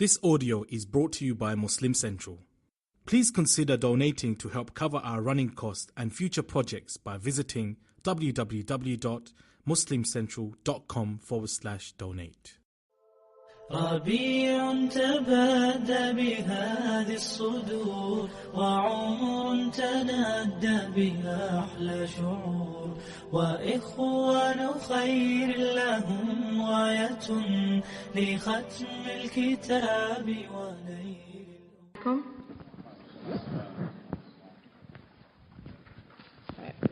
This audio is brought to you by Muslim Central. Please consider donating to help cover our running costs and future projects by visiting www.muslimcentral.com/donate. ربيع تبادى بهذه الصدور وعمر تنادى بها أحلى شعور وإخوان خير لهم غاية لختم الكتاب ونيل.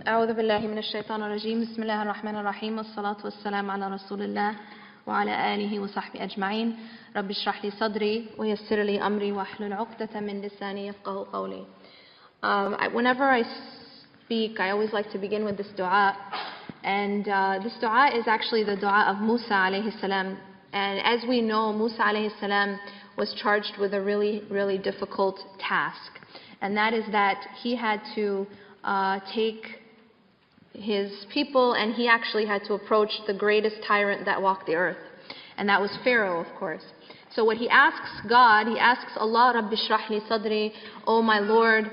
أعوذ بالله من الشيطان الرجيم. بسم الله الرحمن الرحيم والصلاة والسلام على رسول الله وعلى آله وصحبه أجمعين. رب اشرح لي صدري ويسر لي أمري واحلل عقدة من لساني يفقهوا قولي. Whenever I speak, I always like to begin with this dua, and this dua is actually the dua of Musa alayhi salam. And as we know, Musa alayhi salam was charged with a really difficult task, and that is that he had to take his people, and he actually had to approach the greatest tyrant that walked the earth, and that was Pharaoh, of course. So what he asks God, he asks Allah, Rabbi shrah li sadri, oh my Lord,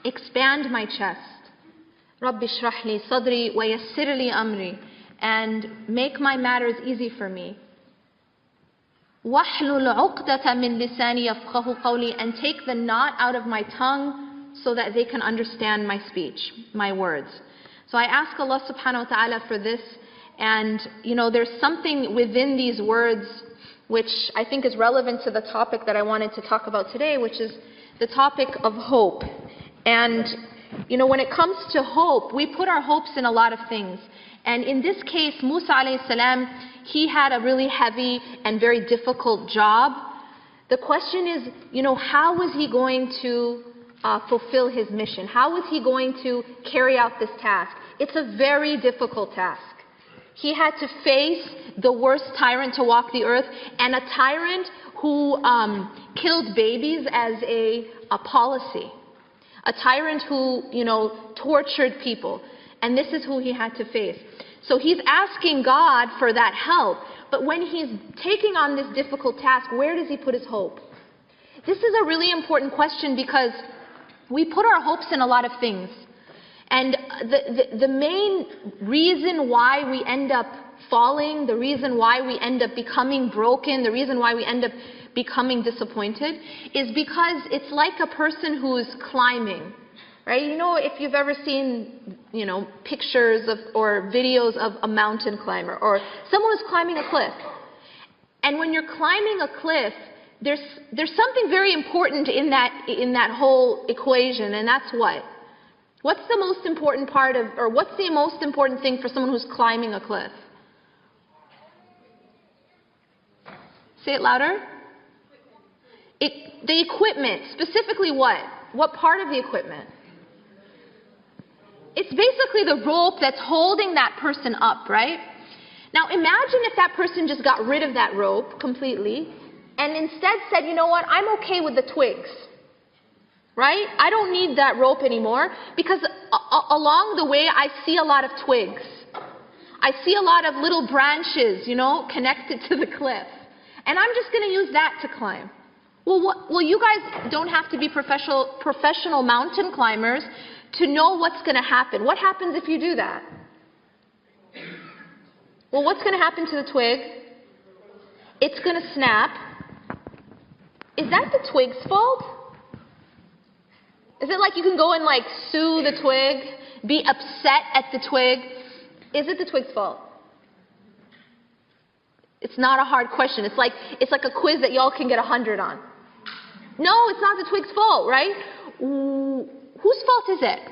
expand my chest. Rabbi shrah li sadri wa yassir li amri, and make my matters easy for me. Wahlul uqdata min lisani yafqahu qawli, and take the knot out of my tongue so that they can understand my speech, my words. So I ask Allah subhanahu wa ta'ala for this, and there's something within these words which I think is relevant to the topic that I wanted to talk about today, which is the topic of hope. And when it comes to hope, we put our hopes in a lot of things. And in this case, Musa alayhi salam, he had a really heavy and very difficult job. The question is, how was he going to fulfill his mission? How was he going to carry out this task? It's a very difficult task. He had to face the worst tyrant to walk the earth, and a tyrant who killed babies as a policy. A tyrant who, tortured people. And this is who he had to face. So he's asking God for that help. But when he's taking on this difficult task, where does he put his hope? This is a really important question, because we put our hopes in a lot of things. And the main reason why we end up falling, the reason why we end up becoming broken, the reason why we end up becoming disappointed is because it's like a person who's climbing, right? If you've ever seen, pictures of or videos of a mountain climber or someone who's climbing a cliff. And when you're climbing a cliff, there's something very important in that whole equation, and that's what? What's the most important part of, or what's the most important thing for someone who's climbing a cliff? Say it louder. The equipment, specifically what? What part of the equipment? It's basically the rope that's holding that person up, right? Now imagine if that person just got rid of that rope completely and instead said, you know what, I'm okay with the twigs. Right? I don't need that rope anymore, because along the way I see a lot of twigs. I see a lot of little branches, connected to the cliff. And I'm just going to use that to climb. Well, you guys don't have to be professional mountain climbers to know what's going to happen. What happens if you do that? Well, what's going to happen to the twig? It's going to snap. Is that the twig's fault? Is it like you can go and sue the twig, be upset at the twig? Is it the twig's fault? It's not a hard question. It's like a quiz that y'all can get 100 on. No, it's not the twig's fault, right? Whose fault is it?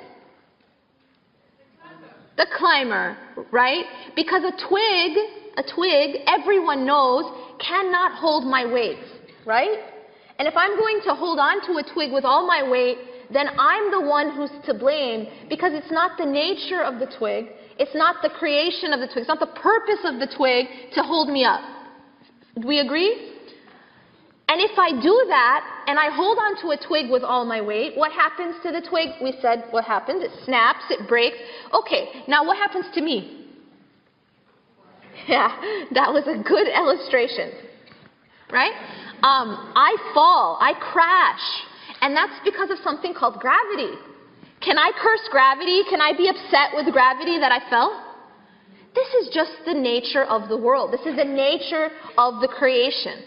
The climber, right? Because a twig, everyone knows, cannot hold my weight, right? And if I'm going to hold on to a twig with all my weight, then I'm the one who's to blame, because it's not the nature of the twig, it's not the creation of the twig, it's not the purpose of the twig to hold me up. Do we agree? And if I do that, and I hold on to a twig with all my weight, what happens to the twig? We said what happens, it snaps, it breaks. Okay, now what happens to me? Yeah, that was a good illustration, right? I fall, I crash. And that's because of something called gravity. Can I curse gravity? Can I be upset with gravity that I fell? This is just the nature of the world. This is the nature of the creation.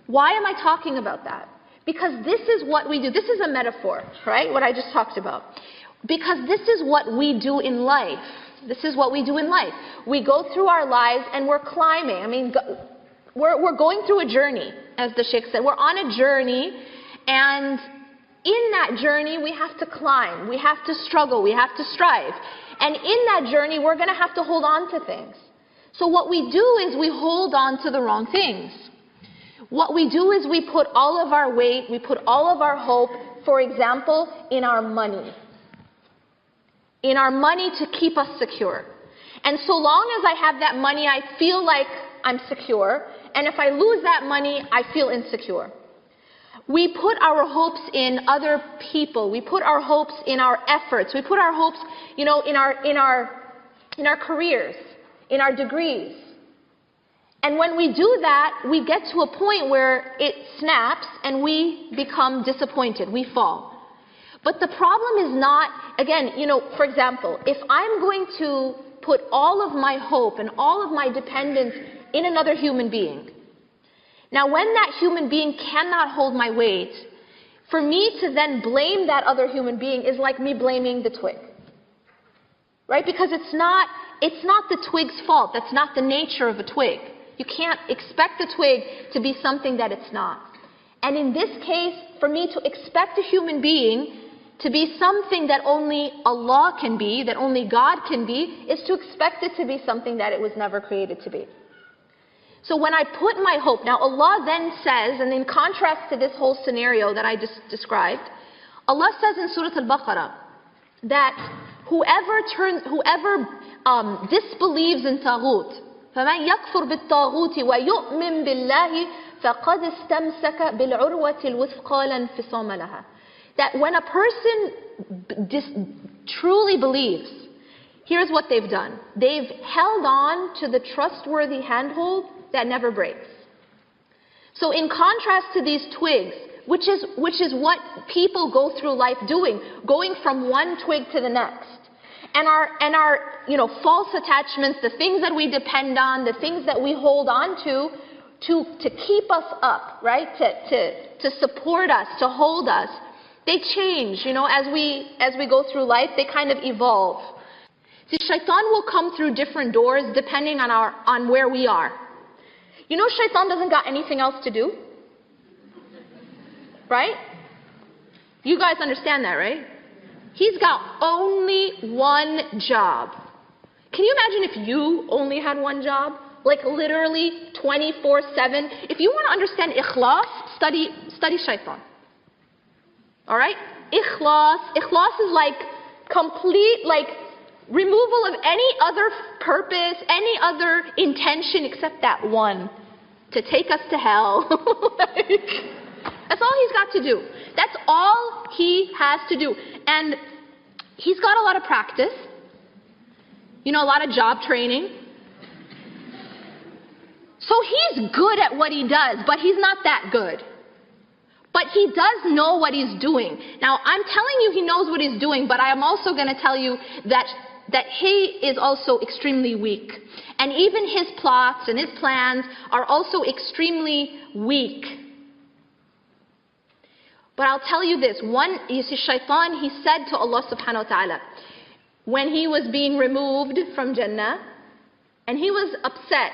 Why am I talking about that? Because this is what we do. This is a metaphor, right? What I just talked about. Because this is what we do in life. This is what we do in life. We go through our lives and we're climbing. I mean, we're going through a journey, as the Sheikh said. We're on a journey, and in that journey, we have to climb. We have to struggle. We have to strive. And in that journey, we're going to have to hold on to things. So what we do is we hold on to the wrong things. What we do is we put all of our weight, we put all of our hope, for example, in our money. In our money to keep us secure. And so long as I have that money, I feel like I'm secure. And if I lose that money, I feel insecure. We put our hopes in other people. We put our hopes in our efforts. We put our hopes, in our careers, in our degrees. And when we do that, we get to a point where it snaps and we become disappointed. We fall. But the problem is not, again, for example, if I'm going to put all of my hope and all of my dependence in another human being, now when that human being cannot hold my weight, for me to then blame that other human being is like me blaming the twig. Right? Because it's not the twig's fault. That's not the nature of a twig. You can't expect the twig to be something that it's not. And in this case, for me to expect a human being to be something that only Allah can be, that only God can be, is to expect it to be something that it was never created to be. So when I put my hope, now Allah then says, and in contrast to this whole scenario that I just described, Allah says in Surah Al-Baqarah that whoever disbelieves in Taghut, فَمَنْ يَكْفُرْ بِالطَّاغُوتِ وَيُؤْمِنْ بِاللَّهِ فَقَدْ اسْتَمْسَكَ بِالْعُرْوَةِ الْوُثْقَى لَا انْفِصَامَ لَهَا. That when a person truly believes, here's what they've done. They've held on to the trustworthy handhold that never breaks. So in contrast to these twigs, which is what people go through life doing, going from one twig to the next. And our false attachments, the things that we depend on, the things that we hold on to keep us up, right? To support us, to hold us. They change, as we go through life, they kind of evolve. See, shaitan will come through different doors depending on where we are. Shaitan doesn't got anything else to do. Right? You guys understand that, right? He's got only one job. Can you imagine if you only had one job? Like literally 24/7. If you want to understand ikhlas, study shaitan. Alright? Ikhlas is like complete, removal of any other purpose, any other intention except that one. To take us to hell. That's all he's got to do. That's all he has to do. And he's got a lot of practice. A lot of job training. So he's good at what he does, but he's not that good. But he does know what he's doing. Now, I'm telling you he knows what he's doing, but I am also going to tell you that he is also extremely weak. And even his plots and his plans are also extremely weak. But I'll tell you this, you see, shaitan, he said to Allah subhanahu wa ta'ala, when he was being removed from Jannah, and he was upset,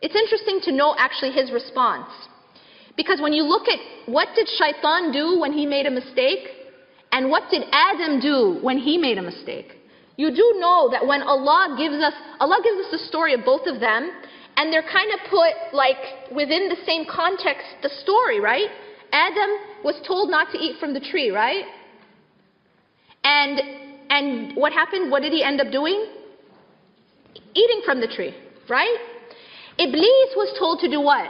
it's interesting to know actually his response. Because when you look at what did shaitan do when he made a mistake, and what did Adam do when he made a mistake? You do know that when Allah gives us the story of both of them, and they're kind of put within the same context, the story, right? Adam was told not to eat from the tree, right? And what happened? What did he end up doing? Eating from the tree, right? Iblis was told to do what?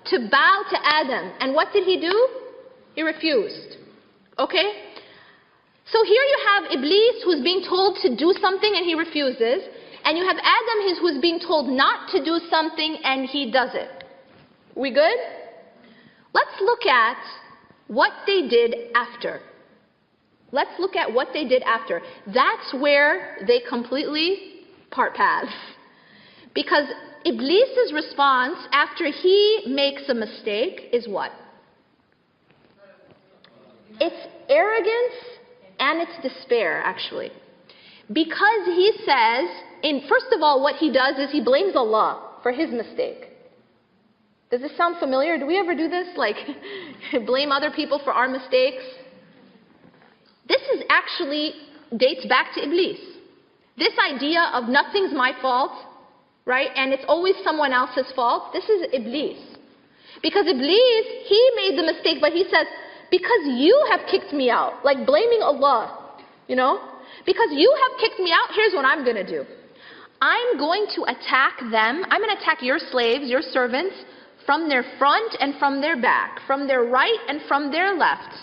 To bow to Adam. And what did he do? He refused. Okay? So here you have Iblis who's being told to do something and he refuses. And you have Adam who's being told not to do something and he does it. We good? Let's look at what they did after. Let's look at what they did after. That's where they completely part paths. Because Iblis's response after he makes a mistake is what? It's arrogance and it's despair, actually. Because he says, first of all, what he does is he blames Allah for his mistake. Does this sound familiar? Do we ever do this? Like, blame other people for our mistakes? This is actually dates back to Iblis. This idea of nothing's my fault, right? And it's always someone else's fault. This is Iblis. Because Iblis, he made the mistake, but he says, because you have kicked me out, like blaming Allah, you know? Because you have kicked me out, here's what I'm going to do. I'm going to attack them. I'm going to attack your slaves, your servants, from their front and from their back, from their right and from their left.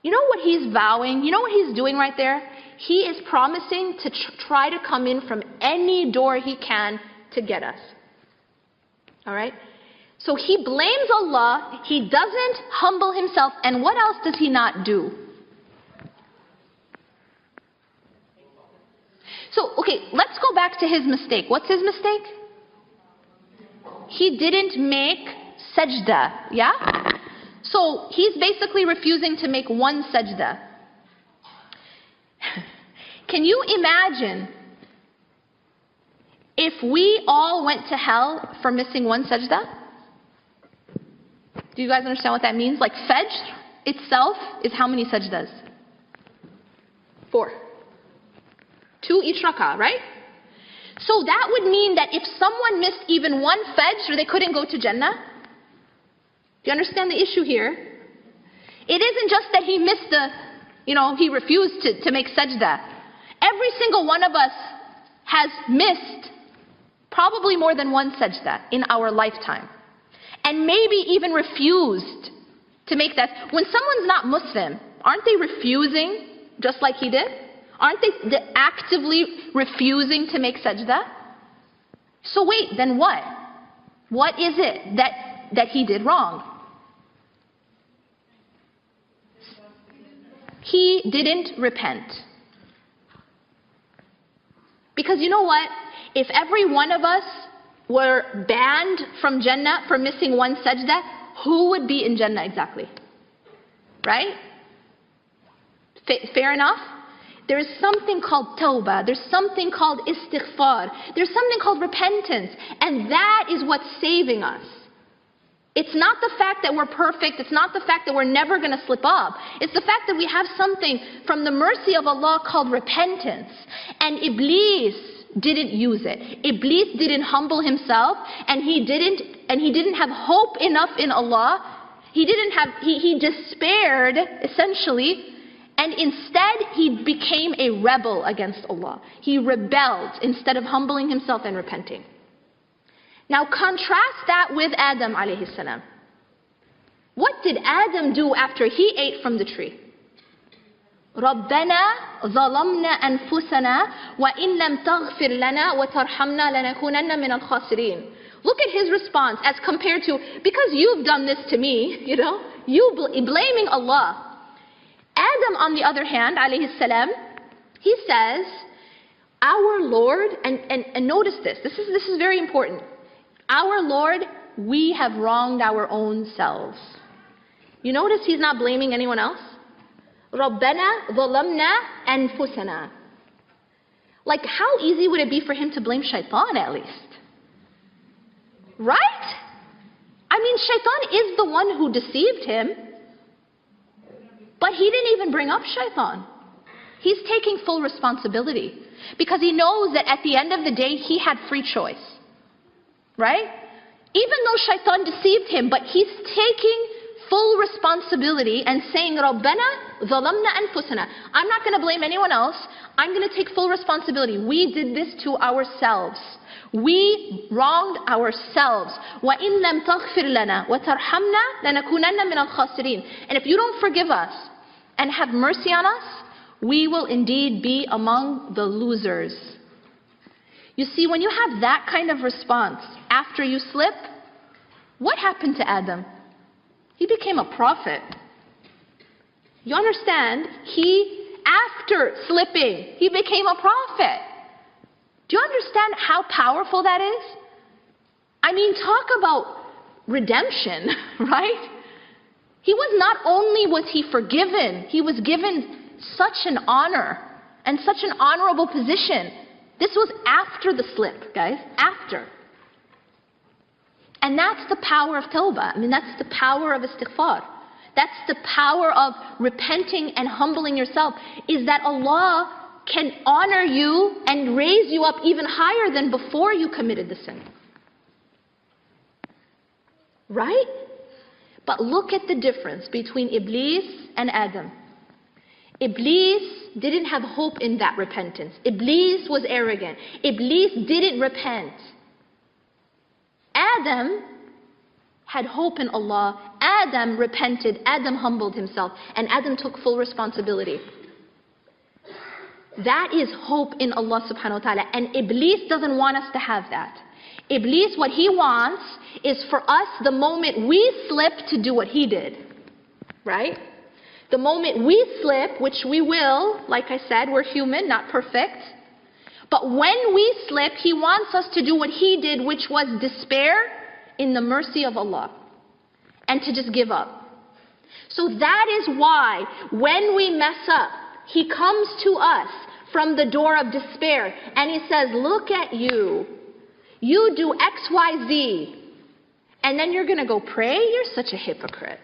You know what he's vowing? You know what he's doing right there? He is promising to try to come in from any door he can to get us. All right? So he blames Allah. He doesn't humble himself. And what else does he not do? So, okay, let's go back to his mistake. What's his mistake? He didn't make sajda, yeah? So he's basically refusing to make one sajda. Can you imagine if we all went to hell for missing one sajda? Do you guys understand what that means? Like Fajr itself is how many sajdas? 4. 2 each rak'ah, right? So that would mean that if someone missed even one Fajr, they couldn't go to Jannah. Do you understand the issue here? It isn't just that he missed he refused to make sajda. Every single one of us has missed probably more than one sajda in our lifetime. And maybe even refused to make that. When someone's not Muslim, aren't they refusing just like he did? Aren't they actively refusing to make sajda? So wait, then what? What is it that he did wrong? He didn't repent. Because you know what? If every one of us were banned from Jannah for missing one sajda, who would be in Jannah exactly? Right? Fair enough? There is something called tawbah. There's something called istighfar. There's something called repentance. And that is what's saving us. It's not the fact that we're perfect. It's not the fact that we're never going to slip up. It's the fact that we have something from the mercy of Allah called repentance. And Iblis didn't use it. Iblis didn't humble himself, and he didn't have hope enough in Allah. He despaired, essentially, and instead he became a rebel against Allah. He rebelled instead of humbling himself and repenting. Now contrast that with Adam alayhi salam. What did Adam do after he ate from the tree? رَبَّنَا ظَلَمْنَا أَنفُسَنَا وَإِن لَمْ تَغْفِرْ لَنَا وَتَرْحَمْنَا لَنَكُونَنَّ مِنَ الْخَاسِرِينَ. Look at his response as compared to, because you've done this to me, you blaming Allah. Adam, on the other hand, alayhi salam, he says, our Lord, and notice this is very important. Our Lord, we have wronged our own selves. You notice he's not blaming anyone else? رَبَّنَا ظَلَمْنَا أَنفُسَنَا. Like, how easy would it be for him to blame shaitan at least? Right? I mean, shaitan is the one who deceived him. But he didn't even bring up shaitan. He's taking full responsibility. Because he knows that at the end of the day, he had free choice. Right? Even though shaitan deceived him, but he's taking full responsibility and saying, رَبَّنَا ظَلَمْنَا أَنفُسَنَا. I'm not going to blame anyone else. I'm going to take full responsibility. We did this to ourselves. We wronged ourselves. وَإِن لَمْ تَغْفِرْ لَنَا وَتَرْحَمْنَا لَنَكُونَنَّ مِنَ الْخَاسِرِينَ. And if you don't forgive us and have mercy on us, we will indeed be among the losers. You see, when you have that kind of response after you slip, what happened to Adam? He became a prophet. You understand? After slipping, he became a prophet. Do you understand how powerful that is? I mean, talk about redemption, right? Not only was he forgiven, he was given such an honor and such an honorable position. This was after the slip, guys, after. And that's the power of tawbah. I mean, that's the power of istighfar. That's the power of repenting and humbling yourself, is that Allah can honor you and raise you up even higher than before you committed the sin. Right? But look at the difference between Iblis and Adam. Iblis didn't have hope in that repentance. Iblis was arrogant. Iblis didn't repent. Adam had hope in Allah. Adam repented. Adam humbled himself. And Adam took full responsibility. That is hope in Allah subhanahu wa ta'ala. And Iblis doesn't want us to have that. Iblis, what he wants is for us, the moment we slip, to do what he did. Right? The moment we slip, which we will, like I said, we're human, not perfect. But when we slip, he wants us to do what he did, which was despair in the mercy of Allah. And to just give up. So that is why, when we mess up, he comes to us from the door of despair. And he says, look at you. You do X, Y, Z. And then you're going to go pray? You're such a hypocrite.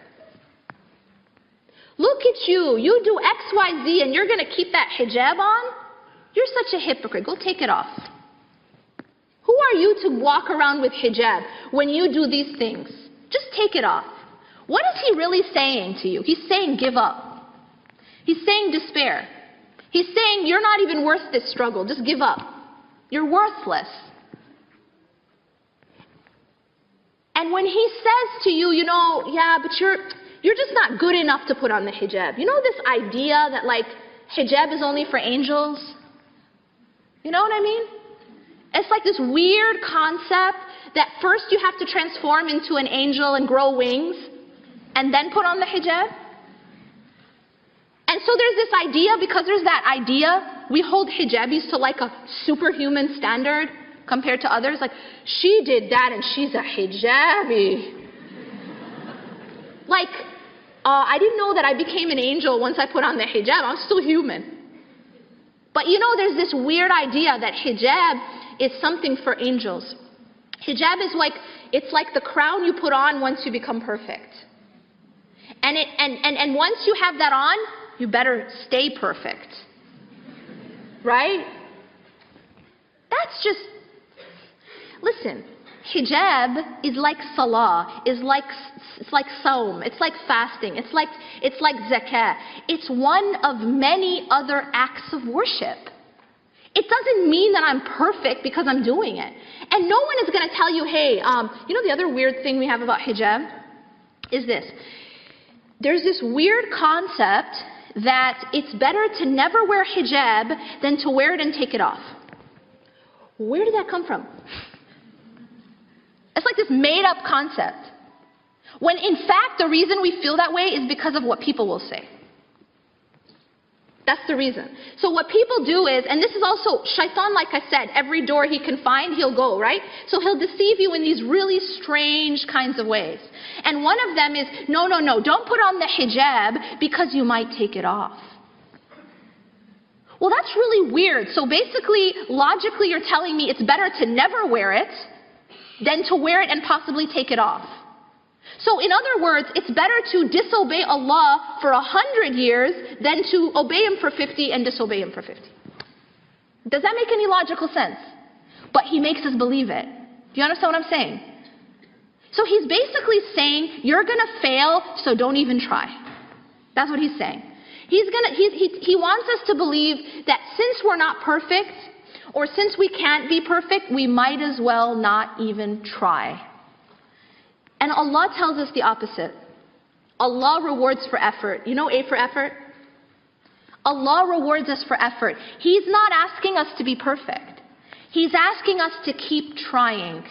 Look at you. You do X, Y, Z and you're going to keep that hijab on? You're such a hypocrite. Go take it off. Who are you to walk around with hijab when you do these things? Just take it off. What is he really saying to you? He's saying give up. He's saying despair. He's saying you're not even worth this struggle. Just give up. You're worthless. And when he says to you, yeah, but you're just not good enough to put on the hijab. You know this idea that like hijab is only for angels? You know what I mean? It's like this weird concept that first you have to transform into an angel and grow wings and then put on the hijab. And so there's this idea, because there's that idea, we hold hijabis to like a superhuman standard compared to others. Like, she did that and she's a hijabi. Like, I didn't know that I became an angel once I put on the hijab. I'm still human. But there's this weird idea that hijab is something for angels. Hijab is like, it's like the crown you put on once you become perfect. And once you have that on, you better stay perfect. Right? That's just, listen, hijab is like salah, it's like saum, it's like fasting, it's like zakah. It's one of many other acts of worship. It doesn't mean that I'm perfect because I'm doing it. And no one is going to tell you, hey, the other weird thing we have about hijab is this. There's this weird concept that it's better to never wear hijab than to wear it and take it off. Where did that come from? It's like this made-up concept. When in fact the reason we feel that way is because of what people will say. That's the reason. So what people do is, and this is also, shaitan, like I said, every door he can find, he'll go, right? So he'll deceive you in these really strange kinds of ways. And one of them is, no, don't put on the hijab because you might take it off. Well, that's really weird. So basically, logically, you're telling me it's better to never wear it than to wear it and possibly take it off. So in other words, it's better to disobey Allah for 100 years than to obey Him for 50 and disobey Him for 50. Does that make any logical sense? But he makes us believe it. Do you understand what I'm saying? So he's basically saying, you're going to fail, so don't even try. That's what he's saying. He wants us to believe that since we're not perfect, or since we can't be perfect, we might as well not even try. And Allah tells us the opposite. Allah rewards for effort. You know A for effort? Allah rewards us for effort. He's not asking us to be perfect. He's asking us to keep trying.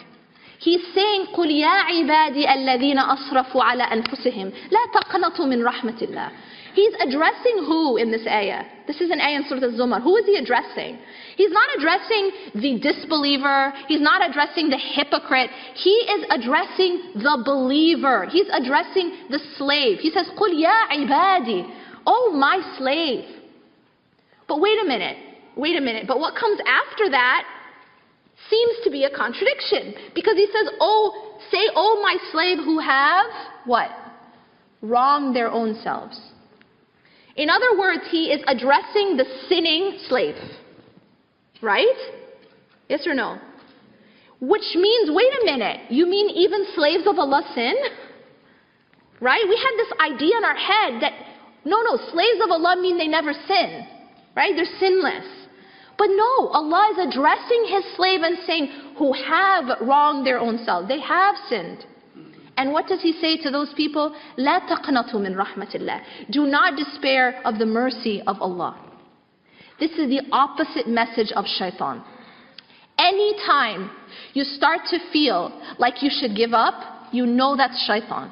He's saying, قُلْ يَا عِبَادِي الَّذِينَ أَصْرَفُوا عَلَى أَنفُسِهِمْ لَا تَقْنَطُوا مِنْ رَحْمَةِ اللَّهِ. He's addressing who in this ayah? This is an ayah in Surah Al-Zumar. Who is he addressing? He's not addressing the disbeliever. He's not addressing the hypocrite. He is addressing the believer. He's addressing the slave. He says, قُلْ يَا عِبَادِي, oh my slave. But wait a minute. But what comes after that seems to be a contradiction. Because he says, oh my slave who have, what? Wronged their own selves. In other words, he is addressing the sinning slave. Right? Yes or no? Which means, wait a minute, you mean even slaves of Allah sin? Right? We had this idea in our head that, no, slaves of Allah mean they never sin. Right? They're sinless. But no, Allah is addressing His slave and saying, who have wronged their own selves. They have sinned. And what does He say to those people? لا تقنطوا من رحمة الله. Do not despair of the mercy of Allah. This is the opposite message of shaitan. Anytime you start to feel like you should give up, you know that's shaitan.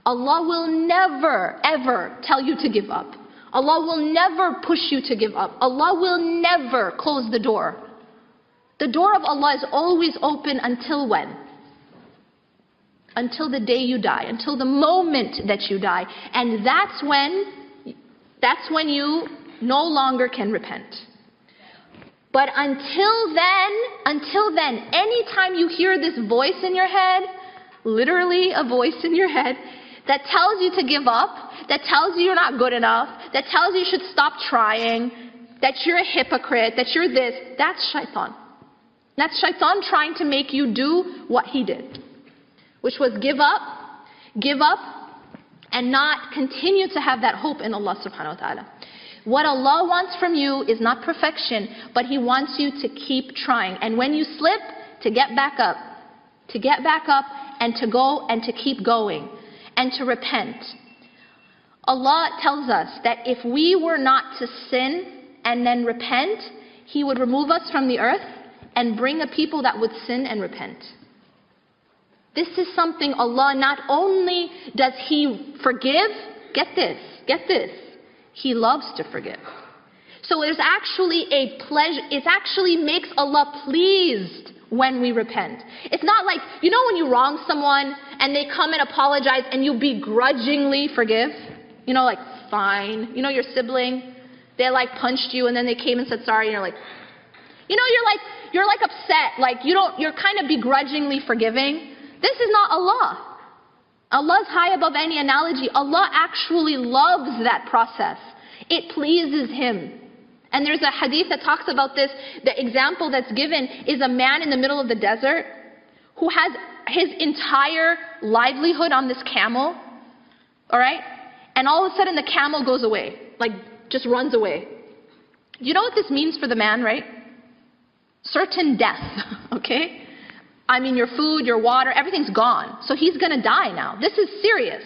Allah will never, ever tell you to give up. Allah will never push you to give up. Allah will never close the door. The door of Allah is always open until when? Until the day you die, until the moment that you die. And that's when you no longer can repent. But until then, anytime you hear this voice in your head, literally a voice in your head, that tells you to give up, that tells you you're not good enough, that tells you you should stop trying, that you're a hypocrite, that you're this, that's shaitan. That's shaitan trying to make you do what he did, which was give up, and not continue to have that hope in Allah subhanahu wa ta'ala. What Allah wants from you is not perfection, but He wants you to keep trying. And when you slip, to get back up. To get back up and to go and to keep going. And to repent. Allah tells us that if we were not to sin and then repent, He would remove us from the earth and bring a people that would sin and repent. This is something Allah, not only does He forgive, get this, He loves to forgive. So it's actually a pleasure, it actually makes Allah pleased when we repent. It's not like, you know when you wrong someone and they come and apologize and you begrudgingly forgive? You know, like, fine. You know your sibling, they like punched you and then they came and said sorry and you're like, you know, you're like upset, like you're kind of begrudgingly forgiving. This is not Allah. Allah is high above any analogy. Allah actually loves that process. It pleases Him. And there's a hadith that talks about this. The example that's given is a man in the middle of the desert who has his entire livelihood on this camel. Alright? And all of a sudden the camel goes away. Like, just runs away. You know what this means for the man, right? Certain death. Okay? I mean, your food, your water, everything's gone. So he's going to die now. This is serious.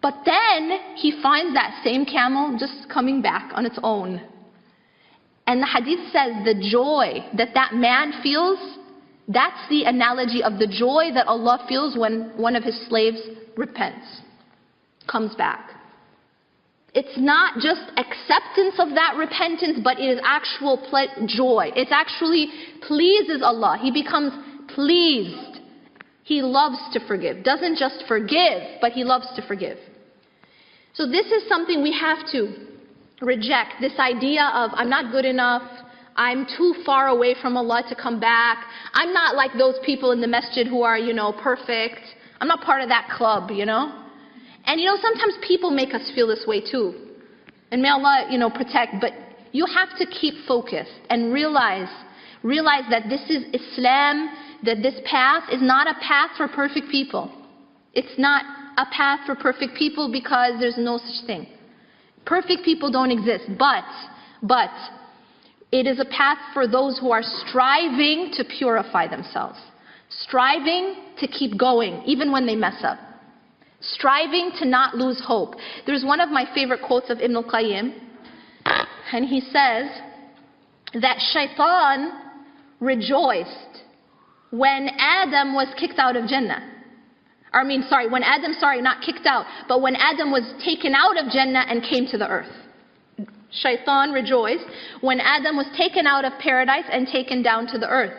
But then he finds that same camel just coming back on its own. And the hadith says the joy that man feels, that's the analogy of the joy that Allah feels when one of His slaves repents, comes back. It's not just acceptance of that repentance, but it is actual joy. It actually pleases Allah. He becomes pleased. He loves to forgive. Doesn't just forgive, but He loves to forgive. So this is something we have to reject. This idea of, I'm not good enough. I'm too far away from Allah to come back. I'm not like those people in the masjid who are, perfect. I'm not part of that club, And sometimes people make us feel this way too. And may Allah, protect. But you have to keep focused and realize that this is Islam, that this path is not a path for perfect people. It's not a path for perfect people because there's no such thing. Perfect people don't exist. But it is a path for those who are striving to purify themselves. Striving to keep going even when they mess up. Striving to not lose hope. There's one of my favorite quotes of Ibn al-Qayyim, and he says that shaitan rejoiced when Adam was kicked out of Jannah. When Adam, not kicked out, but when Adam was taken out of Jannah and came to the earth. Shaitan rejoiced when Adam was taken out of paradise and taken down to the earth.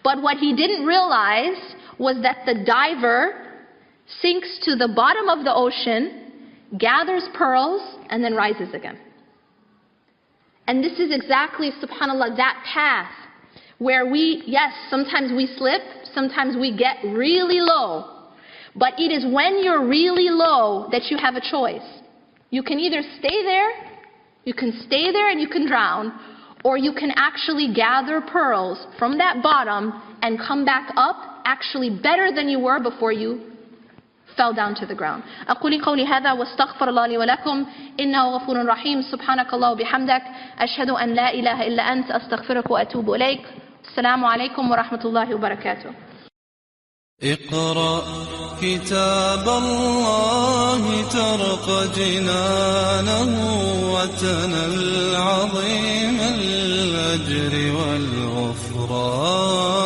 But what he didn't realize was that the diver sinks to the bottom of the ocean, gathers pearls, and then rises again. And this is exactly, subhanAllah, that path where sometimes we slip, sometimes we get really low. But it is when you're really low that you have a choice. You can either stay there and you can drown, or you can actually gather pearls from that bottom and come back up actually better than you were before you fell down to the ground. أقول قولي هذا واستغفر الله لي ولكم إنه غفور رحيم سبحانك الله وبحمدك أشهد أن لا إله إلا أنت أستغفرك وأتوب إليك. السلام عليكم ورحمة الله وبركاته. اقرأ كتاب الله ترق جنانه وتنل عظيم الأجر والغفران.